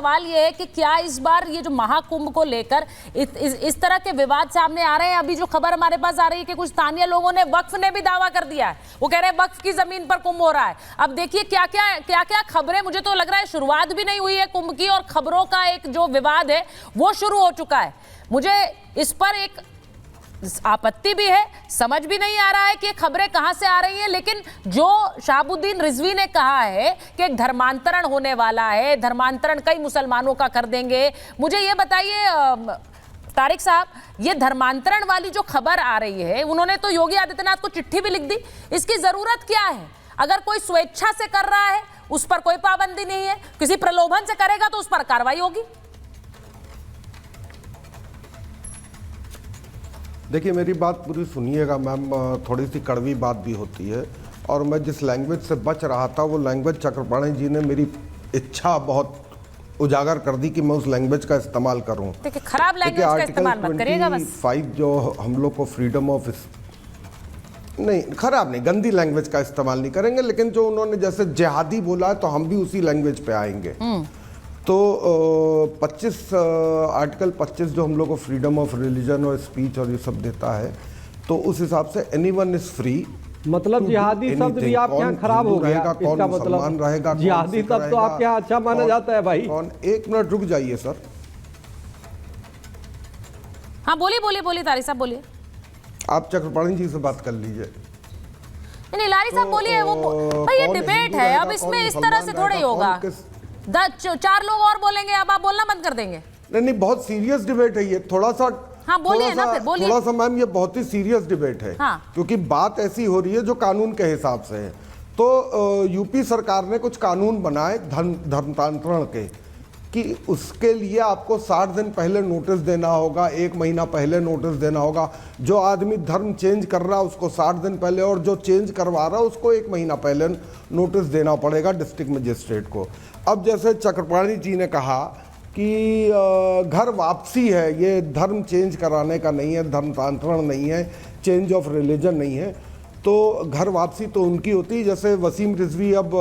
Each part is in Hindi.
सवाल ये है कि क्या इस बार ये जो महाकुंभ को लेकर इस तरह के विवाद सामने आ रहे हैं। अभी जो खबर हमारे पास आ रही है कि कुछ स्थानीय लोगों ने, वक्फ ने भी दावा कर दिया है, वो कह रहे हैं वक्फ की जमीन पर कुंभ हो रहा है। अब देखिए क्या क्या खबरें, मुझे तो लग रहा है शुरुआत भी नहीं हुई है कुंभ की और खबरों का एक जो विवाद है वो शुरू हो चुका है। मुझे इस पर एक आपत्ति भी है, समझ भी नहीं आ रहा है कि खबरें कहां से आ रही हैं। लेकिन जो शहाबुद्दीन रिजवी ने कहा है कि एक धर्मांतरण होने वाला है, धर्मांतरण कई मुसलमानों का कर देंगे, मुझे ये बताइए तारिक साहब, ये धर्मांतरण वाली जो खबर आ रही है, उन्होंने तो योगी आदित्यनाथ को चिट्ठी भी लिख दी, इसकी जरूरत क्या है? अगर कोई स्वेच्छा से कर रहा है उस पर कोई पाबंदी नहीं है, किसी प्रलोभन से करेगा तो उस पर कार्रवाई होगी। देखिए मेरी बात पूरी सुनिएगा मैम, थोड़ी सी कड़वी बात भी होती है और मैं जिस लैंग्वेज से बच रहा था वो लैंग्वेज चक्रपाणी जी ने मेरी इच्छा बहुत उजागर कर दी कि मैं उस लैंग्वेज का इस्तेमाल करूं। देखिए खराब लैंग्वेज का इस्तेमाल मत करिएगा बस। 5 जो हम लोग को फ्रीडम ऑफ, नहीं खराब नहीं, गंदी लैंग्वेज का इस्तेमाल नहीं करेंगे, लेकिन जो उन्होंने जैसे जिहादी बोला है तो हम भी उसी लैंग्वेज पे आएंगे। तो 25 आर्टिकल 25 जो हम लोग को फ्रीडम ऑफ रिलीजन और स्पीच और ये सब देता है, तो उस हिसाब से एनीवन इज फ्री। मतलब जिहादी शब्द भी आप यहाँ खराब हो गया, इसका मतलब रहेगा जिहादी शब्द तो आप यहाँ अच्छा माना जाता है भाई। कौन, एक मिनट रुक जाइए सर। हाँ बोलिए तारिक साहब बोलिए। आप चक्रपाणी जी से बात कर लीजिए। नहीं लारी साहब बोलिए, वो भाई ये डिबेट है, अब इसमें इस तरह से थोड़ा ही होगा। 4 लोग और बोलेंगे, अब आप बोलना बंद कर देंगे। नहीं बहुत सीरियस डिबेट है ये, थोड़ा सा। हाँ बोलिए ना, फिर बोलिए। थोड़ा सा मैम ये बहुत ही सीरियस डिबेट है। हाँ। क्योंकि बात ऐसी हो रही है जो कानून के हिसाब से है। तो यूपी सरकार ने कुछ कानून बनाए धर्मांतरण के, कि उसके लिए आपको 60 दिन पहले नोटिस देना होगा, 1 महीना पहले नोटिस देना होगा। जो आदमी धर्म चेंज कर रहा है उसको 60 दिन पहले, और जो चेंज करवा रहा है उसको 1 महीना पहले नोटिस देना पड़ेगा डिस्ट्रिक्ट मजिस्ट्रेट को। अब जैसे चक्रपाणी जी ने कहा कि घर वापसी है, ये धर्म चेंज कराने का नहीं है, धर्मांतरण नहीं है, चेंज ऑफ रिलीजन नहीं है, तो घर वापसी तो उनकी होती है। जैसे वसीम रिजवी अब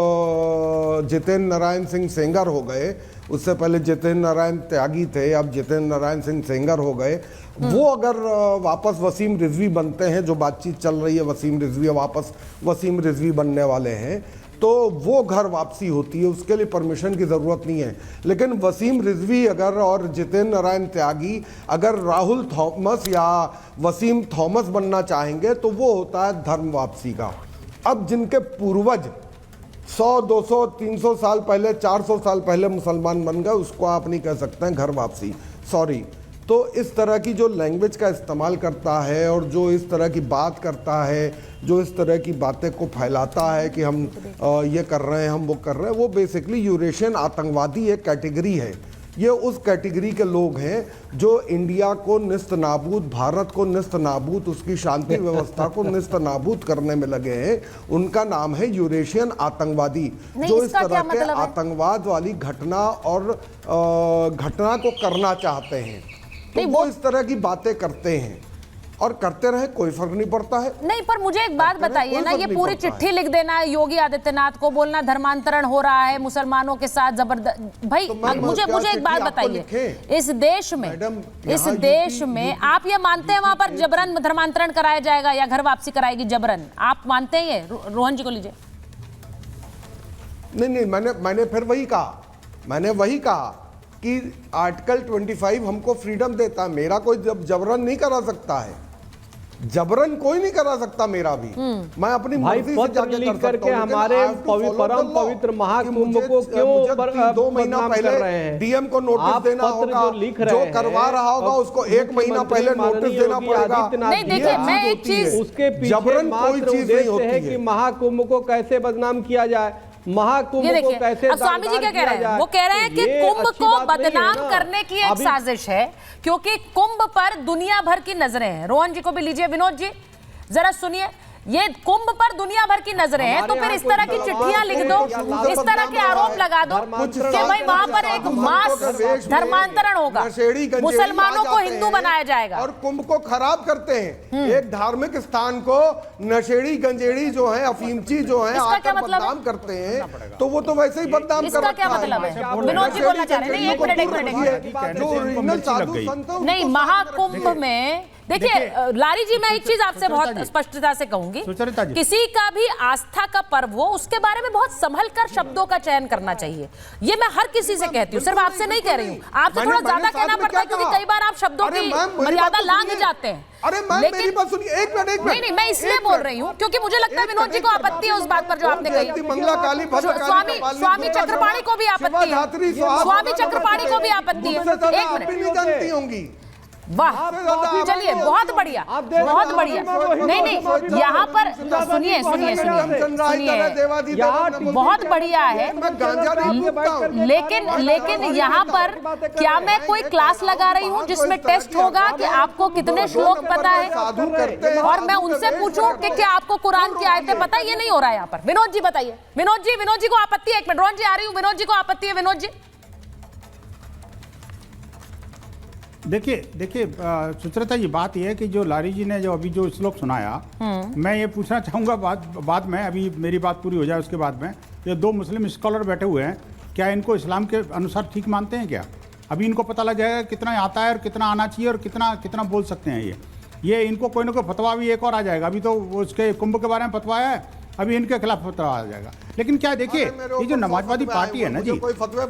जितेंद्र नारायण सिंह सेंगर हो गए, उससे पहले जितेंद्र नारायण त्यागी थे, अब जितेंद्र नारायण सिंह सेंगर हो गए। वो अगर वापस वसीम रिजवी बनते हैं, जो बातचीत चल रही है वसीम रिजवी वापस वसीम रिजवी बनने वाले हैं, तो वो घर वापसी होती है, उसके लिए परमिशन की ज़रूरत नहीं है। लेकिन वसीम रिजवी अगर और जितेंद्र नारायण त्यागी अगर राहुल थॉमस या वसीम थॉमस बनना चाहेंगे तो वो होता है धर्म वापसी का। अब जिनके पूर्वज 100, 200, 300 साल पहले, 400 साल पहले मुसलमान बन गए, उसको आप नहीं कह सकते हैं घर वापसी, सॉरी। तो इस तरह की जो लैंग्वेज का इस्तेमाल करता है और जो इस तरह की बात करता है, जो इस तरह की बातें को फैलाता है कि हम ये कर रहे हैं, हम वो कर रहे हैं, वो बेसिकली यूरेशियन आतंकवादी एक कैटेगरी है। ये उस कैटेगरी के लोग हैं जो इंडिया को निस्त नाबूद, भारत को निस्त नाबूद, उसकी शांति व्यवस्था को निस्त नाबूद करने में लगे हैं। उनका नाम है यूरेशियन आतंकवादी, जो इस तरह के आतंकवाद वाली घटना और घटना को करना चाहते हैं। तो वो इस तरह की बातें करते हैं और करते रहे, कोई फर्क नहीं पड़ता है। नहीं, पर मुझे एक बात बताइए ना, ये पूरी चिट्ठी लिख देना है योगी आदित्यनाथ को, बोलना धर्मांतरण हो रहा है मुसलमानों के साथ जबरदस्त। भाई तो मुझे एक बात बताइए, इस देश में आप ये मानते हैं वहां पर जबरन धर्मांतरण कराया जाएगा या घर वापसी कराएगी जबरन? आप मानते हैं ये? रोहन जी को लीजिए। नहीं, मैंने फिर वही कहा कि आर्टिकल 25 हमको फ्रीडम देता है, मेरा कोई जबरन नहीं करा सकता है, जबरन कोई नहीं करा सकता मेरा भी। मैं अपनी मर्जी से जाके लिख करके हमारे परम पवित्र महाकुंभ को क्यों 2 महीना पहले डीएम को नोटिस देना होगा, जो करवा रहा होगा उसको 1 महीना पहले नोटिस देना पड़ेगा। नहीं देखिए, मैं एक चीज, उसके पीछे कोई चीज नहीं होती है कि महाकुंभ को कैसे बदनाम किया जाए, महाकुंभ को कैसे। अब स्वामी जी क्या कह रहे हैं? वो कह रहे हैं कि कुंभ को बदनाम करने की एक साजिश है, क्योंकि कुंभ पर दुनिया भर की नजरें हैं। रोहन जी को भी लीजिए, विनोद जी जरा सुनिए। ये कुंभ पर दुनिया भर की नजरें हैं, तो फिर इस तरह की चिट्ठियां लिख दो, इस तरह के आरोप लगा दो कि भाई वहां पर एक मास धर्मांतरण होगा, मुसलमानों को हिंदू बनाया जाएगा और कुंभ को खराब करते हैं। एक धार्मिक स्थान को नशेड़ी गंजेड़ी जो है, अफीमची जो है, आकर बदनाम करते हैं, तो वो तो वैसे ही बदनाम कर इसका क्या मतलब है? विनोद जी बोलना चाह रहे हैं। एक मिनट जो ओरिजिनल साधु संत है, नहीं, महाकुंभ में देखिए लारी जी, मैं एक चीज आपसे बहुत स्पष्टता से कहूंगी, किसी का भी आस्था का पर्व हो उसके बारे में बहुत संभल कर शब्दों का चयन करना चाहिए। ये मैं हर किसी से कहती हूँ, सिर्फ आपसे नहीं कह रही हूँ। आपसे थोड़ा ज्यादा कहना पड़ता है क्योंकि कई बार आप शब्दों की मर्यादा लांघ जाते हैं। अरे मैम मेरी बात सुनिए, एक मिनट नहीं, मैं इसलिए बोल रही हूँ क्योंकि मुझे लगता है विनोद जी को आपत्ति है उस बात पर जो आपने कही। मंगला काली स्वामी चक्रपाणी को भी आपत्ति है, स्वामी चक्रपाणी को भी आपत्ति है। एक मिनट, जानती होंगी। वाह, चलिए, बहुत बढ़िया, बहुत बढ़िया। नहीं, यहाँ पर सुनिए, बहुत बढ़िया है, लेकिन यहाँ पर क्या मैं कोई क्लास लगा रही हूँ जिसमें टेस्ट होगा कि आपको कितने श्लोक पता है और मैं उनसे पूछूं कि क्या आपको कुरान की आयतें पता है? ये नहीं हो रहा है यहाँ पर। विनोद जी बताइए, विनोद जी को आपत्ति है? एक मिनट, रोहन जी आ रही हूँ, विनोद जी को आपत्ति है? विनोद जी देखिए सुचरिता जी, बात यह है कि जो लारी जी ने जो अभी जो श्लोक सुनाया, मैं ये पूछना चाहूँगा बाद में, अभी मेरी बात पूरी हो जाए उसके बाद में, ये दो मुस्लिम स्कॉलर बैठे हुए हैं, क्या इनको इस्लाम के अनुसार ठीक मानते हैं क्या? अभी इनको पता लग जाएगा कितना आता है और कितना आना चाहिए और कितना बोल सकते हैं। ये इनको कोई ना कोई फतवा भी एक और आ जाएगा। अभी तो उसके कुंभ के बारे में फतवा है, अभी इनके खिलाफ फतवा आ जाएगा। लेकिन क्या देखिए, ये जो समाजवादी पार्टी है ना जी,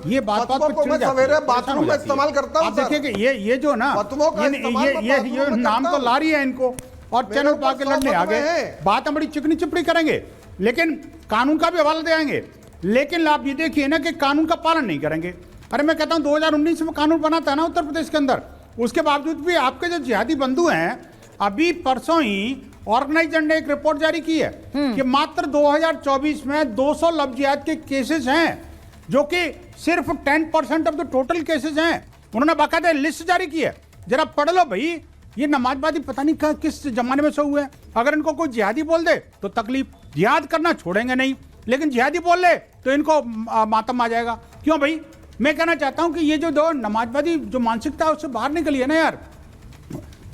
ये बात पर चिढ़ जाती है, बाथरूम में इस्तेमाल करता हूं। आप देखिए कि ये जो ना, ये नाम तो ला रही है इनको और चैनल पा के लड़ने आ गए, बात हम बड़ी चिकनी चिपड़ी करेंगे लेकिन कानून का भी हवाला देंगे। लेकिन आप ये देखिए ना कि कानून का पालन नहीं करेंगे। अरे मैं कहता हूँ 2019 में कानून बना था ना उत्तर प्रदेश के अंदर, उसके बावजूद भी आपके जो जिहादी बंधु हैं, अभी परसों ही ऑर्गेनाइजर ने एक रिपोर्ट जारी की है कि मात्र 2024 में 200 लव जिहाद के केसेस हैं, जो कि सिर्फ 10% ऑफ द टोटल केसेस हैं। उन्होंने बाकायदा लिस्ट जारी की है, जरा पढ़ लो भाई। ये नमाजवादी पता नहीं किस जमाने में से हुए हैं। अगर इनको कोई जिहादी बोल दे तो तकलीफ, जिहाद करना छोड़ेंगे नहीं, लेकिन जिहादी बोल ले तो इनको मातम आ जाएगा। क्यों भाई? मैं कहना चाहता हूं कि ये जो दो नमाजवादी जो मानसिकता है उससे बाहर निकलिए ना यार।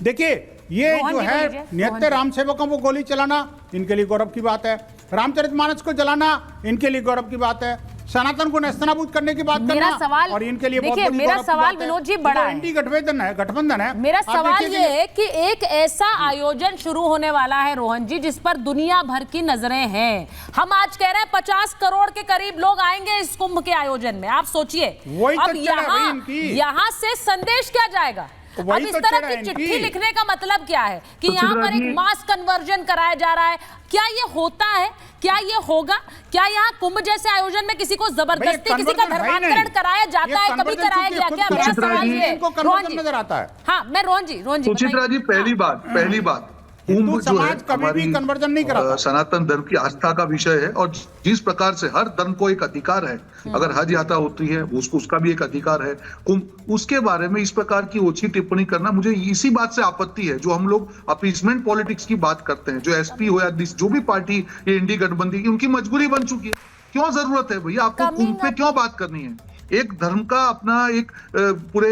देखिए, ये जो है निहत्थे राम सेवकों को गोली चलाना, इनके लिए गौरव की बात है। रामचरितमानस को जलाना, इनके लिए गौरव की बात है। सनातन को नेस्तनाबूद करने की बात करना, सवाल, और इनके लिए देखिए मेरा सवाल विनोद जी बड़ा है, गठबंधन है। मेरा सवाल ये है कि एक ऐसा आयोजन शुरू होने वाला है रोहन जी, जिस पर दुनिया भर की नजरें हैं। हम आज कह रहे हैं 50 करोड़ के करीब लोग आएंगे इस कुंभ के आयोजन में। आप सोचिए, अब यहाँ से संदेश क्या जाएगा? अब इस तरह की चिट्ठी लिखने का मतलब क्या है कि यहाँ पर एक मास कन्वर्जन कराया जा रहा है? क्या ये होता है? क्या ये होगा? क्या यहाँ कुंभ जैसे आयोजन में किसी को जबरदस्ती किसी का धर्मांतरण कराया जाता है? कभी कराया गया क्या? मेरा सवाल ये नजर आता है। हाँ, मैं रोहन जी सुचित्रा जी, पहली बात कुंभ जो है हमारी सनातन धर्म की आस्था का विषय है, और जिस प्रकार से हर धर्म को एक अधिकार है, अगर हज यात्रा होती है उसका भी एक अधिकार है। कुंभ, उसके बारे में इस प्रकार की ओछी टिप्पणी करना, मुझे इसी बात से आपत्ति है। जो हम लोग अपीसमेंट पॉलिटिक्स की बात करते हैं, जो एसपी हो या जो भी पार्टी, ये इंडी गठबंधन की उनकी मजबूरी बन चुकी है। क्यों जरूरत है भैया आपको कुंभ पे क्यों बात करनी है? एक धर्म का अपना एक पूरे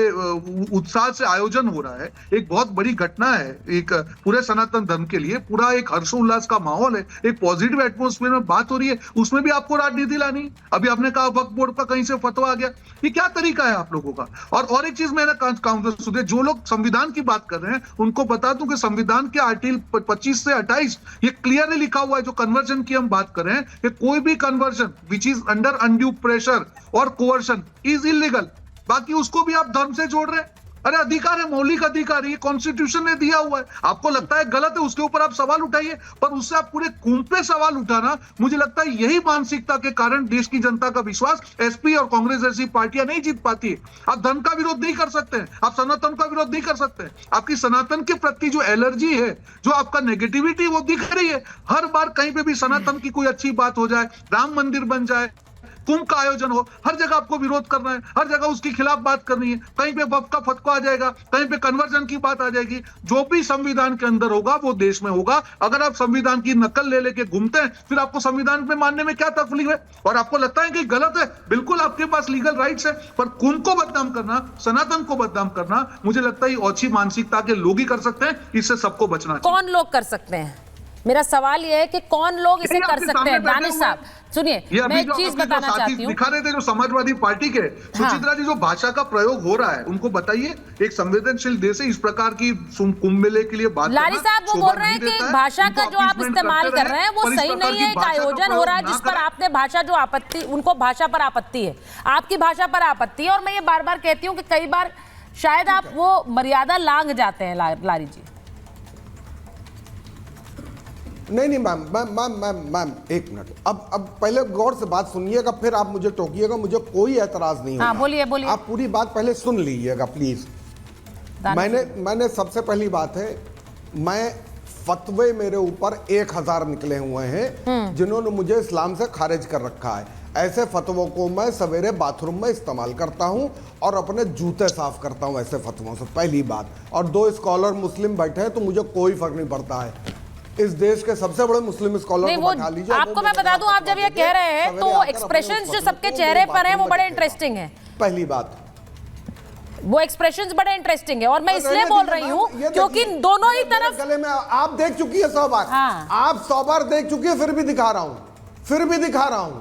उत्साह से आयोजन हो रहा है, एक बहुत बड़ी घटना है, एक पूरे सनातन धर्म के लिए पूरा एक हर्षोल्लास का माहौल है, एक पॉजिटिव एटमॉस्फेयर में बात हो रही है, उसमें भी आपको राजनीति लानी। अभी आपने कहा वक्फ बोर्ड का कहीं से फतवा आ गया, ये क्या तरीका है आप लोगों का? और एक चीज मैंने काउंटर, जो लोग संविधान की बात कर रहे हैं उनको बता दूं कि संविधान के आर्टिकल 25 से 28 ये क्लियरली लिखा हुआ है, जो कन्वर्जन की हम बात कर रहे हैं, कि कोई भी conversion which is under undue pressure और कोवर्शन इज इलीगल। बाकी उसको भी आप धर्म से जोड़ रहे हैं। अरे अधिकार है, मौलिक अधिकार है, ये कॉन्स्टिट्यूशन ने दिया हुआ है। आपको लगता है गलत है, उसके ऊपर आप सवाल उठाइए, पर उससे आप पूरे कुंभ पे सवाल उठाना, मुझे लगता है यही मानसिकता के कारण देश की जनता का विश्वास एसपी और कांग्रेस जैसी पार्टियां नहीं जीत पाती है। आप धर्म का विरोध नहीं कर सकते हैं, आप सनातन का विरोध नहीं कर सकते हैं। आपकी सनातन के प्रति जो एलर्जी है, जो आपका नेगेटिविटी, वो दिख रही है। हर बार कहीं पे भी सनातन की कोई अच्छी बात हो जाए, राम मंदिर बन जाए, कुंभ का आयोजन हो, हर जगह आपको विरोध करना है, हर जगह उसके खिलाफ बात करनी है। कहीं पे वक्फ का फतवा आ जाएगा, कहीं पे कन्वर्जन की बात आ जाएगी। जो भी संविधान के अंदर होगा वो देश में होगा। अगर आप संविधान की नकल ले लेके घूमते हैं, फिर आपको संविधान पे मानने में क्या तकलीफ है? और आपको लगता है कि गलत है, बिल्कुल आपके पास लीगल राइट्स है, पर कुंभ को बदनाम करना, सनातन को बदनाम करना, मुझे लगता है ये ओछी मानसिकता के लोग ही कर सकते हैं। इससे सबको बचना चाहिए। कौन लोग कर सकते हैं? मेरा सवाल ये है कि कौन लोग इसे कर सकते हैं? दानिश साहब सुनिए, मैं एक चीज बताना चाहती हूँ। दिखा रहे थे जो समाजवादी पार्टी के सुचित्रा जी, जो भाषा का प्रयोग हो रहा है, उनको बताइए एक संवेदनशील देश है, इस प्रकार की कुंभ मेले के लिए बात लारी साहब वो बोल रहे हैं कि भाषा का जो आप इस्तेमाल कर रहे हैं वो सही नहीं है। एक आयोजन हो रहा है जिस पर आपने भाषा जो आपत्ति, उनको भाषा पर आपत्ति है, आपकी भाषा पर आपत्ति है। और मैं ये बार बार कहती हूँ कि कई बार शायद आप वो मर्यादा लांघ जाते हैं लारी जी। नहीं मैम एक मिनट, अब पहले गौर से बात सुनिएगा, फिर आप मुझे टोकिएगा। मुझे कोई एतराज नहीं होगा। बोलिए बोलिए, आप पूरी बात पहले सुन लीजिएगा प्लीज। मैंने सबसे पहली बात है, मैं फतवे मेरे ऊपर 1000 निकले हुए हैं जिन्होंने मुझे इस्लाम से खारिज कर रखा है। ऐसे फतवों को मैं सवेरे बाथरूम में इस्तेमाल करता हूं और अपने जूते साफ करता हूं ऐसे फतवों से, पहली बात। और 2 स्कॉलर मुस्लिम बैठे हैं तो मुझे कोई फर्क नहीं पड़ता है। इस देश के सबसे बड़े मुस्लिम स्कॉलर को बैठा लीजिए। आपको मैं बता दूं, आप जब ये कह रहे हैं तो एक्सप्रेशंस जो सबके चेहरे पर हैं वो बड़े इंटरेस्टिंग हैं। पहली बात, वो एक्सप्रेशंस बड़े इंटरेस्टिंग है और मैं इसलिए बोल रही हूँ क्योंकि दोनों ही तरफ गले में आप देख चुकी है 100 बार। आप 100 बार देख चुकी है, फिर भी दिखा रहा हूं।